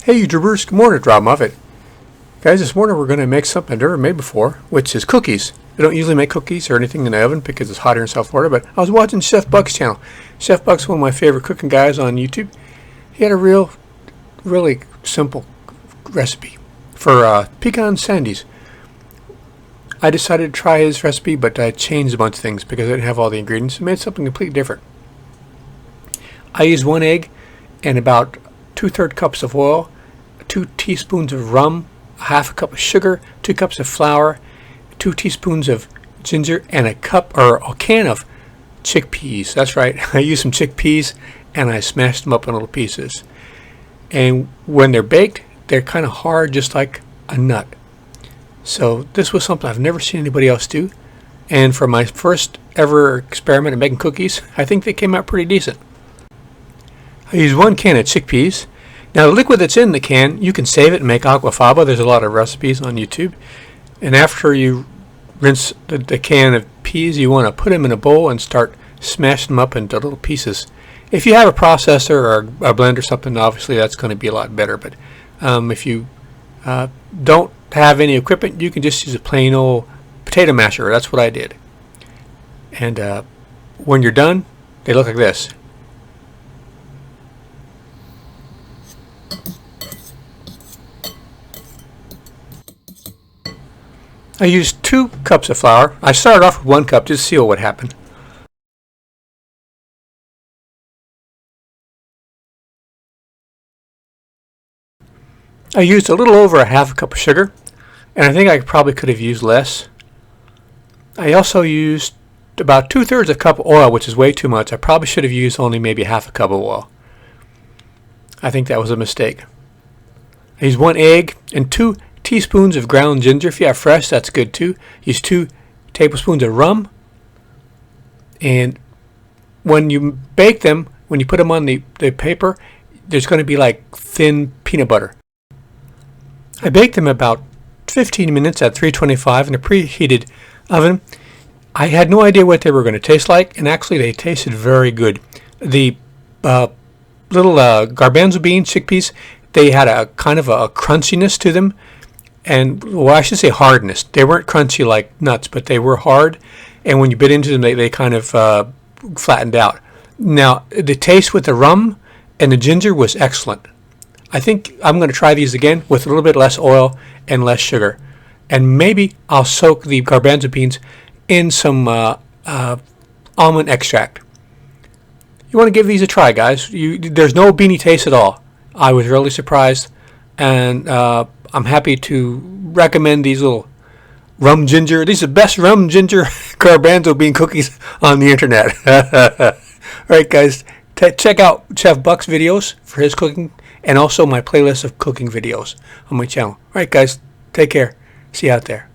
Hey YouTubers, good morning, Robb Muffet. Guys, this morning we're going to make something I've never made before, which is cookies. I don't usually make cookies or anything in the oven because it's hot here in South Florida, but I was watching Chef Buck's channel. Chef Buck's one of my favorite cooking guys on YouTube. He had a really simple recipe for pecan sandies. I decided to try his recipe, but I changed a bunch of things because I didn't have all the ingredients and made something completely different. I used 1 egg and about 2/3 cups of oil, 2 teaspoons of rum, a half a cup of sugar, 2 cups of flour, 2 teaspoons of ginger, and a can of chickpeas. That's right, I used some chickpeas and I smashed them up in little pieces. And when they're baked, they're kind of hard, just like a nut. So this was something I've never seen anybody else do. And for my first ever experiment in making cookies, I think they came out pretty decent. I used 1 can of chickpeas. Now the liquid that's in the can, you can save it and make aquafaba. There's a lot of recipes on YouTube. And after you rinse the can of peas, you want to put them in a bowl and start smashing them up into little pieces. If you have a processor or a blender or something, obviously that's going to be a lot better. But if you don't have any equipment, you can just use a plain old potato masher. That's what I did. And when you're done, they look like this. I used 2 cups of flour. I started off with 1 cup just to see what happened. I used a little over a half a cup of sugar, and I think I probably could have used less. I also used about 2/3 of a cup of oil, which is way too much. I probably should have used only maybe half a cup of oil. I think that was a mistake. I used 1 egg and 2 teaspoons of ground ginger. If you have fresh, that's good too. Use 2 tablespoons of rum. And when you bake them, when you put them on the paper, there's going to be like thin peanut butter. I baked them about 15 minutes at 325 in a preheated oven. I had no idea what they were going to taste like, and actually they tasted very good. The little garbanzo beans, chickpeas, they had a kind of a crunchiness to them. And, well, I should say hardness. They weren't crunchy like nuts, but they were hard. And when you bit into them, they kind of flattened out. Now, the taste with the rum and the ginger was excellent. I think I'm going to try these again with a little bit less oil and less sugar. And maybe I'll soak the garbanzo beans in some almond extract. You want to give these a try, guys. There's no beany taste at all. I was really surprised. And I'm happy to recommend these little rum ginger. These are the best rum ginger garbanzo bean cookies on the internet. All right, guys, check out Chef Buck's videos for his cooking and also my playlist of cooking videos on my channel. All right, guys, take care. See you out there.